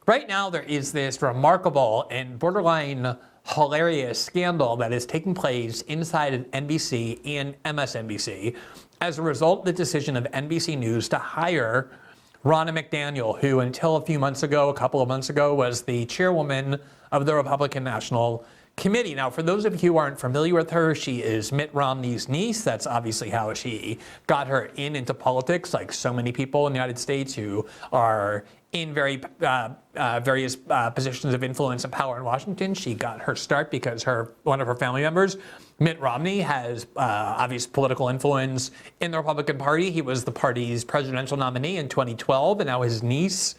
Right now, there is this remarkable and borderline hilarious scandal that is taking place inside of NBC and MSNBC as a result of the decision of NBC News to hire Rona McDaniel, who until a couple of months ago, was the chairwoman of the Republican National Committee. Now, for those of you who aren't familiar with her, she is Mitt Romney's niece. That's obviously how she got her into politics, like so many people in the United States who are in various positions of influence and power in Washington. She got her start because one of her family members, Mitt Romney, has obvious political influence in the Republican Party. He was the party's presidential nominee in 2012, and now his niece,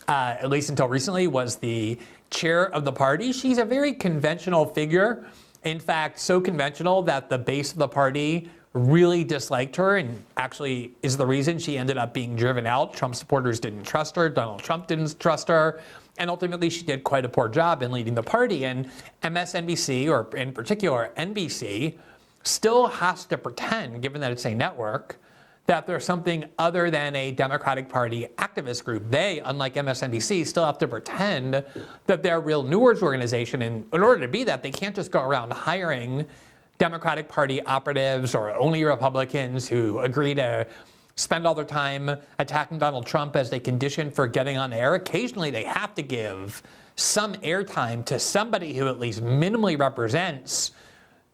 at least until recently, was the chair of the party. She's a very conventional figure. In fact, so conventional that the base of the party really disliked her, and actually is the reason she ended up being driven out. Trump supporters didn't trust her. Donald Trump didn't trust her. And ultimately, she did quite a poor job in leading the party. And MSNBC, or in particular NBC, still has to pretend, given that it's a network, that there's something other than a Democratic Party activist group. They, unlike MSNBC, still have to pretend that they're a real news organization. And in order to be that, they can't just go around hiring Democratic Party operatives or only Republicans who agree to spend all their time attacking Donald Trump as they condition for getting on air. Occasionally, they have to give some airtime to somebody who at least minimally represents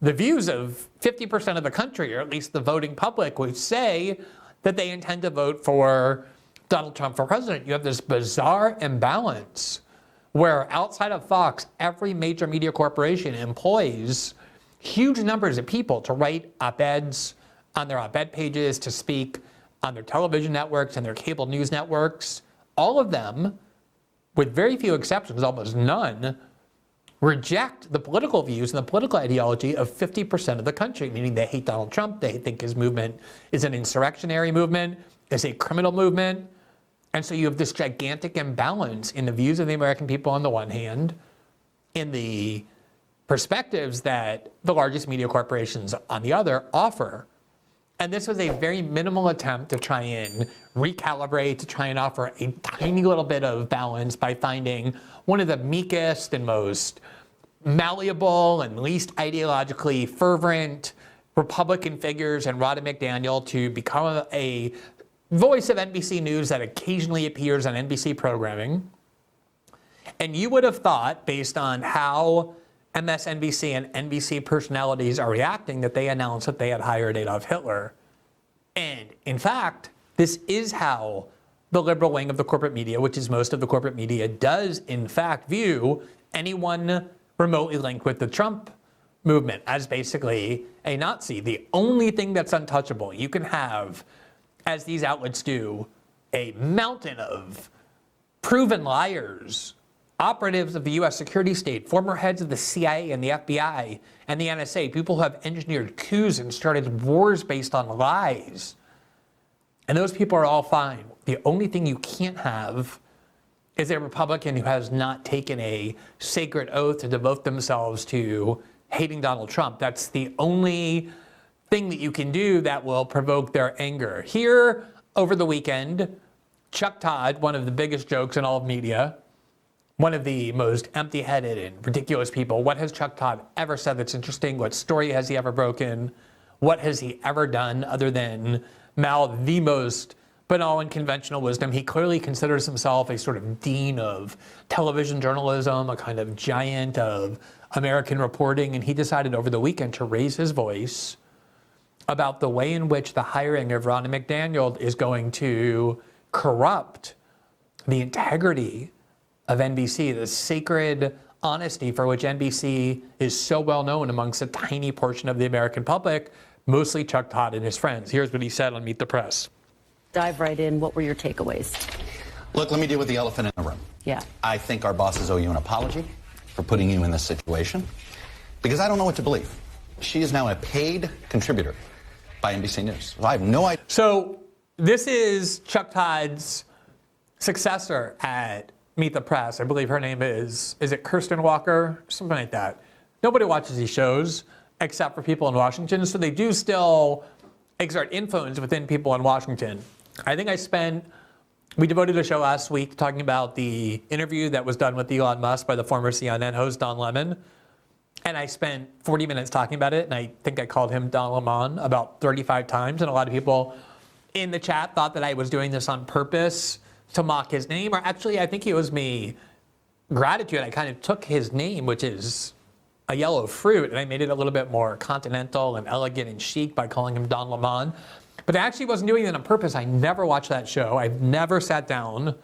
the views of 50% of the country, or at least the voting public, who say that they intend to vote for Donald Trump for president. You have this bizarre imbalance where outside of Fox, every major media corporation employs huge numbers of people to write op-eds on their op-ed pages, to speak on their television networks and their cable news networks. All of them, with very few exceptions, almost none, reject the political views and the political ideology of 50% of the country, meaning they hate Donald Trump, they think his movement is an insurrectionary movement, is a criminal movement. And so you have this gigantic imbalance in the views of the American people on the one hand, in the perspectives that the largest media corporations on the other offer. And this was a very minimal attempt to try and recalibrate, to try and offer a tiny little bit of balance by finding one of the meekest and most malleable and least ideologically fervent Republican figures in Rona McDaniel to become a voice of NBC News that occasionally appears on NBC programming. And you would have thought, based on how MSNBC and NBC personalities are reacting, that they announced that they had hired Adolf Hitler. And in fact, this is how the liberal wing of the corporate media, which is most of the corporate media, does in fact view anyone remotely linked with the Trump movement as basically a Nazi. The only thing that's untouchable, you can have, as these outlets do, a mountain of proven liars, operatives of the U.S. security state, former heads of the CIA and the FBI and the NSA, people who have engineered coups and started wars based on lies. And those people are all fine. The only thing you can't have is a Republican who has not taken a sacred oath to devote themselves to hating Donald Trump. That's the only thing that you can do that will provoke their anger. Here, over the weekend, Chuck Todd, one of the biggest jokes in all of media, one of the most empty-headed and ridiculous people. What has Chuck Todd ever said that's interesting? What story has he ever broken? What has he ever done other than mouth the most banal and conventional wisdom? He clearly considers himself a sort of dean of television journalism, a kind of giant of American reporting, and he decided over the weekend to raise his voice about the way in which the hiring of Rona McDaniel is going to corrupt the integrity of NBC, the sacred honesty for which NBC is so well known amongst a tiny portion of the American public, mostly Chuck Todd and his friends. Here's what he said on Meet the Press. Dive right in. What were your takeaways? Look, let me deal with the elephant in the room. Yeah. I think our bosses owe you an apology for putting you in this situation, because I don't know what to believe. She is now a paid contributor by NBC News. I have no idea. So this is Chuck Todd's successor at Meet the Press. I believe her name is it Kirsten Walker? Something like that. Nobody watches these shows except for people in Washington, so they do still exert influence within people in Washington. I think I spent We devoted a show last week talking about the interview that was done with Elon Musk by the former CNN host Don Lemon. And I spent 40 minutes talking about it, and I think I called him Don Lemon about 35 times. And a lot of people in the chat thought that I was doing this on purpose to mock his name. Or actually, I think it was me gratitude. I kind of took his name, which is a yellow fruit, and I made it a little bit more continental and elegant and chic by calling him Don Lemon. But I actually wasn't doing it on purpose. I never watched that show. I've never sat down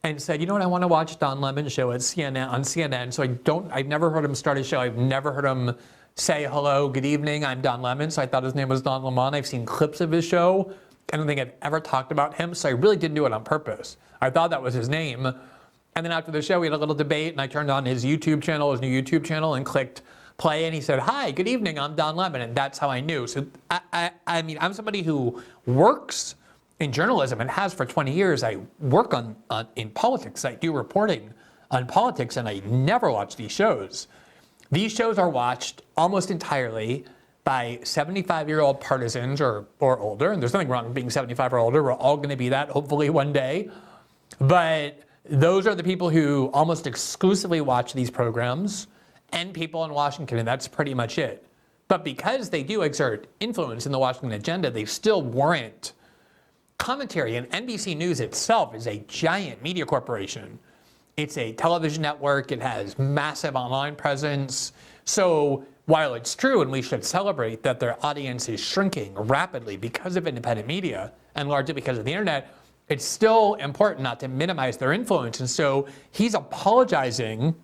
and said, you know what, I want to watch Don Lemon's show at CNN on CNN. So I've never heard him start a show. I've never heard him say, hello, good evening, I'm Don Lemon. So I thought his name was Don Lemon. I've seen clips of his show. I don't think I've ever talked about him. So I really didn't do it on purpose. I thought that was his name. And then after the show, we had a little debate, and I turned on his YouTube channel, his new YouTube channel, and clicked play, and he said, hi, good evening, I'm Don Lemon, and that's how I knew. So, I mean, I'm somebody who works in journalism and has for 20 years. I work in politics. I do reporting on politics, and I never watch these shows. These shows are watched almost entirely by 75-year-old partisans or older, and there's nothing wrong with being 75 or older. We're all going to be that, hopefully, one day. But those are the people who almost exclusively watch these programs, and people in Washington, and that's pretty much it. But because they do exert influence in the Washington agenda, they still warrant commentary. And NBC News itself is a giant media corporation. It's a television network. It has massive online presence. So while it's true, and we should celebrate that their audience is shrinking rapidly because of independent media, and largely because of the internet, it's still important not to minimize their influence. And so he's apologizing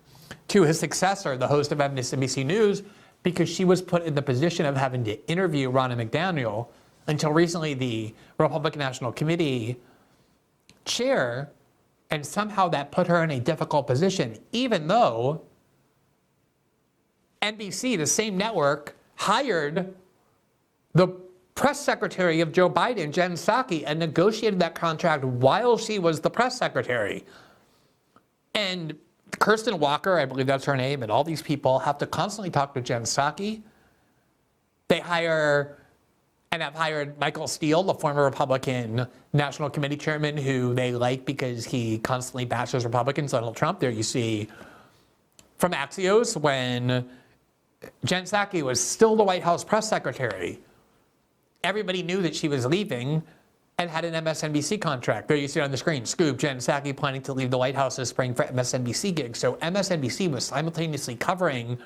to his successor, the host of NBC News, because she was put in the position of having to interview Rona McDaniel, until recently the Republican National Committee chair, and somehow that put her in a difficult position, even though NBC, the same network, hired the press secretary of Joe Biden, Jen Psaki, and negotiated that contract while she was the press secretary. And Kirsten Walker, I believe that's her name, and all these people have to constantly talk to Jen Psaki. They hire and have hired Michael Steele, the former Republican National Committee chairman, who they like because he constantly bashes Republicans, Donald Trump. There you see from Axios when Jen Psaki was still the White House press secretary. Everybody knew that she was leaving and had an MSNBC contract. There you see it on the screen. Scoop, Jen Psaki planning to leave the White House this spring for MSNBC gigs. So MSNBC was simultaneously covering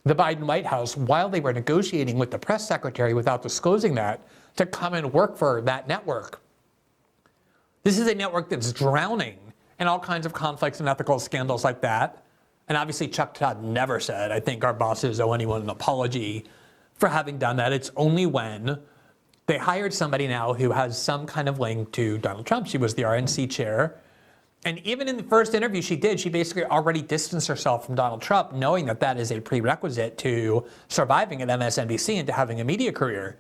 the Biden White House while they were negotiating with the press secretary without disclosing that to come and work for that network. This is a network that's drowning in all kinds of conflicts and ethical scandals like that. And obviously Chuck Todd never said, I think our bosses owe anyone an apology for having done that. It's only when they hired somebody now who has some kind of link to Donald Trump. She was the RNC chair. And even in the first interview she did, she basically already distanced herself from Donald Trump, knowing that that is a prerequisite to surviving at MSNBC and to having a media career.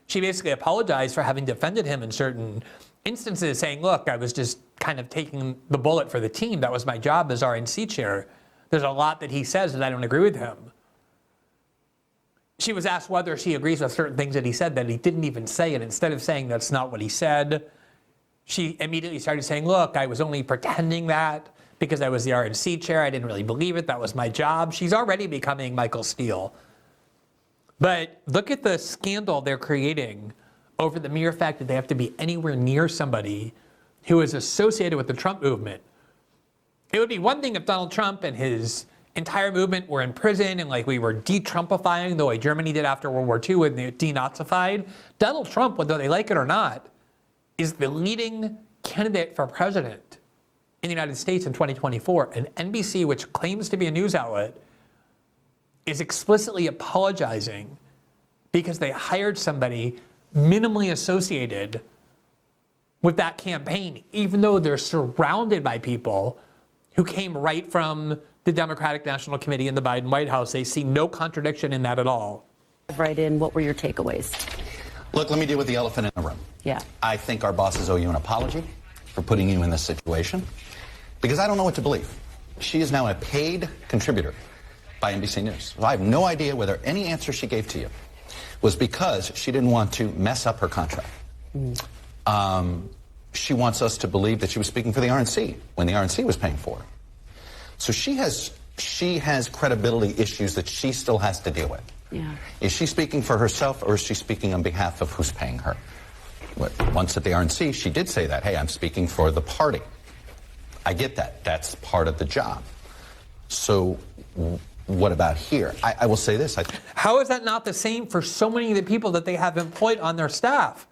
She basically apologized for having defended him in certain instances, saying, look, I was just kind of taking the bullet for the team. That was my job as RNC chair. There's a lot that he says that I don't agree with him. She was asked whether she agrees with certain things that he said that he didn't even say, and instead of saying that's not what he said, she immediately started saying, look, I was only pretending that because I was the RNC chair. I didn't really believe it. That was my job. She's already becoming Michael Steele. But look at the scandal they're creating over the mere fact that they have to be anywhere near somebody who is associated with the Trump movement. It would be one thing if Donald Trump and his entire movement were in prison and like we were de-Trumpifying the way Germany did after World War II when they denazified. Donald Trump, whether they like it or not, is the leading candidate for president in the United States in 2024. And NBC, which claims to be a news outlet, is explicitly apologizing because they hired somebody minimally associated with that campaign, even though they're surrounded by people who came right from the Democratic National Committee in the Biden White House. They see no contradiction in that at all. Right in, what were your takeaways? Look, let me deal with the elephant in the room. Yeah. I think our bosses owe you an apology for putting you in this situation because I don't know what to believe. She is now a paid contributor by NBC News. So I have no idea whether any answer she gave to you was because she didn't want to mess up her contract. she wants us to believe that she was speaking for the RNC when the RNC was paying for her. So she has credibility issues that she still has to deal with. Yeah. Is she speaking for herself, or is she speaking on behalf of who's paying her? Once at the RNC, she did say that, hey, I'm speaking for the party. I get that. That's part of the job. So what about here? I will say this. How is that not the same for so many of the people that they have employed on their staff?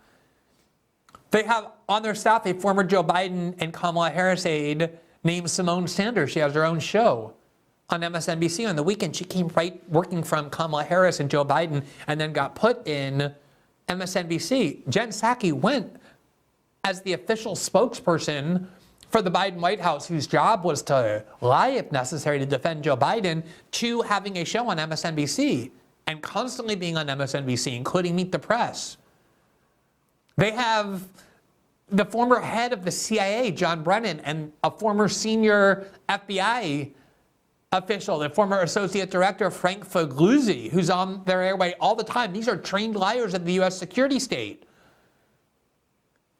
They have on their staff a former Joe Biden and Kamala Harris aide named Simone Sanders. She has her own show on MSNBC on the weekend. She came right working from Kamala Harris and Joe Biden and then got put in MSNBC. Jen Psaki went as the official spokesperson for the Biden White House, whose job was to lie if necessary to defend Joe Biden, to having a show on MSNBC and constantly being on MSNBC, including Meet the Press. They have the former head of the CIA, John Brennan, and a former senior FBI official, the former associate director, Frank Figliuzzi, who's on their airway all the time. These are trained liars of the U.S. security state.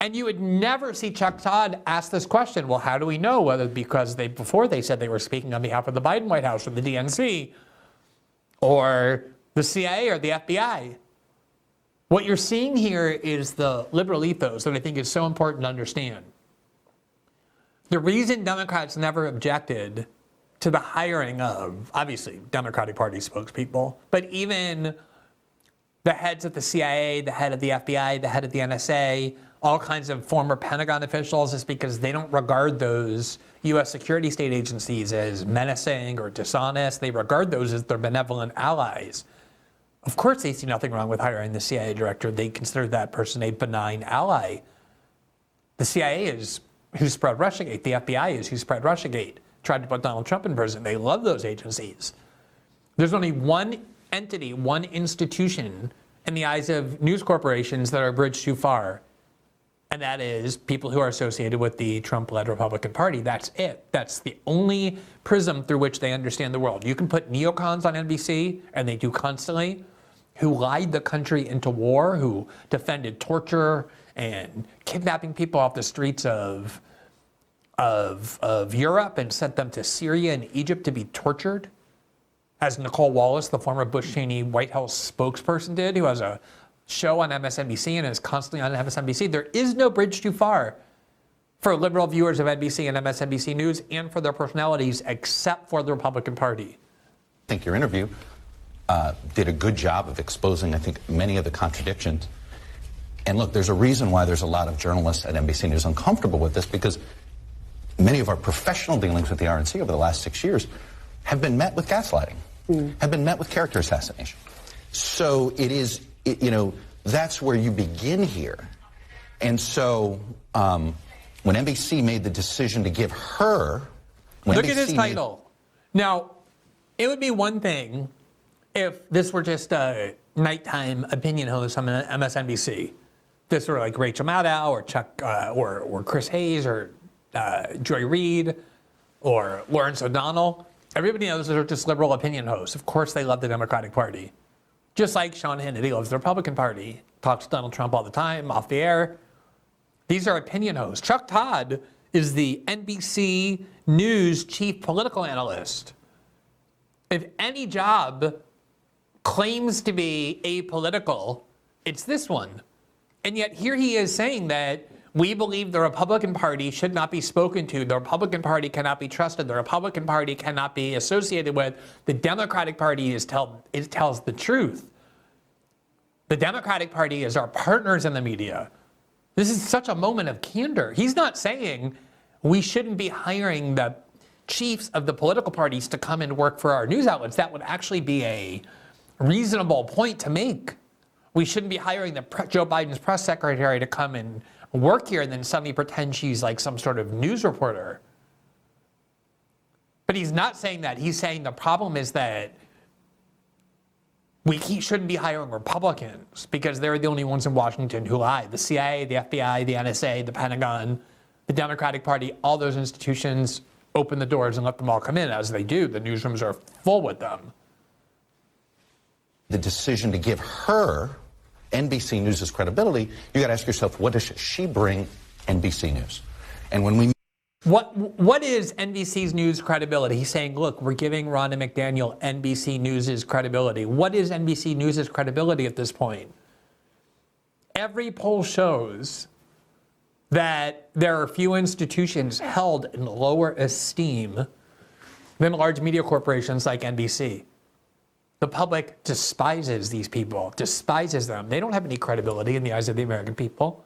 And you would never see Chuck Todd ask this question. Well, how do we know? Whether because before they said they were speaking on behalf of the Biden White House or the DNC or the CIA or the FBI. What you're seeing here is the liberal ethos that I think is so important to understand. The reason Democrats never objected to the hiring of, obviously, Democratic Party spokespeople, but even the heads of the CIA, the head of the FBI, the head of the NSA, all kinds of former Pentagon officials, is because they don't regard those U.S. security state agencies as menacing or dishonest. They regard those as their benevolent allies. Of course, they see nothing wrong with hiring the CIA director. They consider that person a benign ally. The CIA is who spread Russiagate. The FBI is who spread Russiagate. Tried to put Donald Trump in prison. They love those agencies. There's only one entity, one institution in the eyes of news corporations that are a bridge too far. And that is people who are associated with the Trump-led Republican Party. That's it. That's the only prism through which they understand the world. You can put neocons on NBC, and they do constantly, who lied the country into war, who defended torture and kidnapping people off the streets of Europe and sent them to Syria and Egypt to be tortured, as Nicole Wallace, the former Bush-Cheney White House spokesperson, did, who has a show on MSNBC and is constantly on MSNBC. There is no bridge too far for liberal viewers of NBC and MSNBC News and for their personalities, except for the Republican Party. I think your interview did a good job of exposing, I think, many of the contradictions. And look, there's a reason why there's a lot of journalists at NBC News uncomfortable with this, because many of our professional dealings with the RNC over the last 6 years have been met with gaslighting, have been met with character assassination. So it is, that's where you begin here. And so when NBC made the decision to give her... Look at his title. Now, it would be one thing if this were just a nighttime opinion host on MSNBC. This were like Rachel Maddow or Chuck or Chris Hayes or Joy Reid or Lawrence O'Donnell. Everybody knows those are just liberal opinion hosts. Of course they love the Democratic Party. Just like Sean Hannity loves the Republican Party. Talks to Donald Trump all the time, off the air. These are opinion hosts. Chuck Todd is the NBC News chief political analyst. If any job claims to be apolitical, it's this one. And yet here he is saying that we believe the Republican Party should not be spoken to. The Republican Party cannot be trusted. The Republican Party cannot be associated with. The Democratic Party tells the truth. The Democratic Party is our partners in the media. This is such a moment of candor. He's not saying we shouldn't be hiring the chiefs of the political parties to come and work for our news outlets. That would actually be a reasonable point to make. We shouldn't be hiring Joe Biden's press secretary to come and work here and then suddenly pretend she's like some sort of news reporter. But he's not saying that. He's saying the problem is that we shouldn't be hiring Republicans because they're the only ones in Washington who lie. The CIA, the FBI, the NSA, the Pentagon, the Democratic Party, all those institutions open the doors and let them all come in. As they do, the newsrooms are full with them. The decision to give her NBC News' credibility, you got to ask yourself, what does she bring NBC News. And when we What is NBC's news credibility? He's saying, look, we're giving Rona McDaniel NBC News' credibility. What is NBC News' credibility at this point? Every poll shows that there are few institutions held in lower esteem than large media corporations like NBC. The public despises these people, despises them. They don't have any credibility in the eyes of the American people.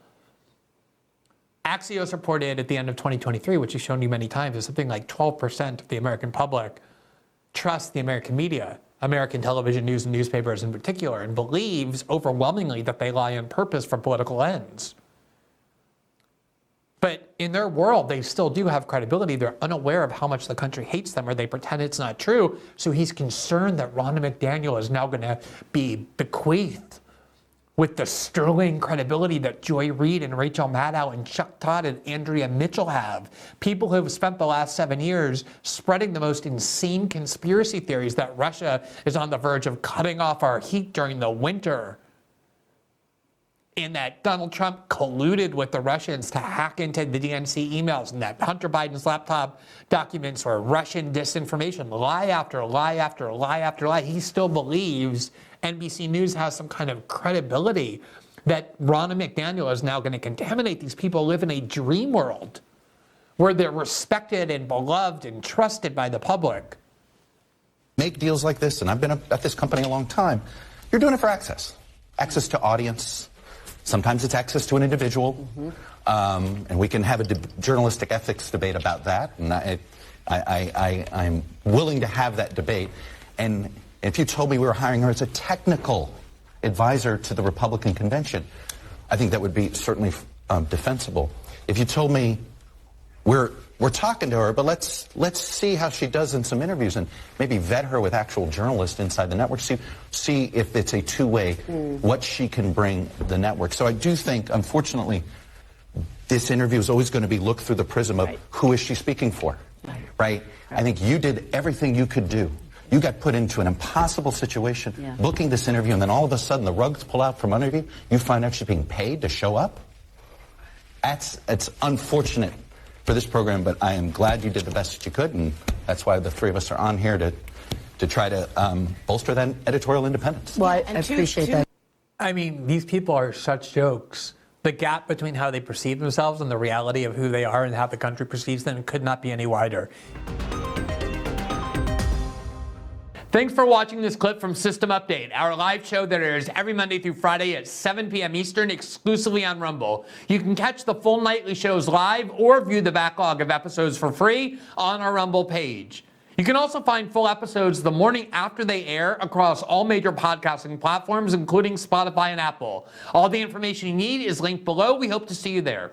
Axios reported at the end of 2023, which has shown you many times, is something like 12% of the American public trust the American media, American television news and newspapers in particular, and believes overwhelmingly that they lie on purpose for political ends. But in their world, they still do have credibility. They're unaware of how much the country hates them, or they pretend it's not true. So he's concerned that Rona McDaniel is now going to be bequeathed with the sterling credibility that Joy Reid and Rachel Maddow and Chuck Todd and Andrea Mitchell have. People who have spent the last 7 years spreading the most insane conspiracy theories that Russia is on the verge of cutting off our heat during the winter, and that Donald Trump colluded with the Russians to hack into the DNC emails, and that Hunter Biden's laptop documents were Russian disinformation, lie after lie after lie after lie. He still believes NBC News has some kind of credibility, that Rona McDaniel is now going to contaminate these people who live in a dream world where they're respected and beloved and trusted by the public. make deals like this, and I've been at this company a long time, you're doing it for access to audience. Sometimes it's access to an individual, and we can have a journalistic ethics debate about that, and I'm willing to have that debate. And if you told me we were hiring her as a technical advisor to the Republican convention, I think that would be certainly defensible. If you told me we're talking to her, but let's see how she does in some interviews and maybe vet her with actual journalists inside the network, see if it's a two-way, what she can bring the network. So I do think, unfortunately, this interview is always going to be looked through the prism of who is she speaking for, right? I think you did everything you could do. You got put into an impossible situation, booking this interview, and then all of a sudden the rugs pull out from under you. You find out she's being paid to show up. It's unfortunate for this program, but I am glad you did the best that you could, and that's why the three of us are on here to try to bolster that editorial independence. Well, I appreciate that. I mean, these people are such jokes. The gap between how they perceive themselves and the reality of who they are and how the country perceives them could not be any wider. Thanks for watching this clip from System Update, our live show that airs every Monday through Friday at 7 p.m. Eastern, exclusively on Rumble. You can catch the full nightly shows live or view the backlog of episodes for free on our Rumble page. You can also find full episodes the morning after they air across all major podcasting platforms, including Spotify and Apple. All the information you need is linked below. We hope to see you there.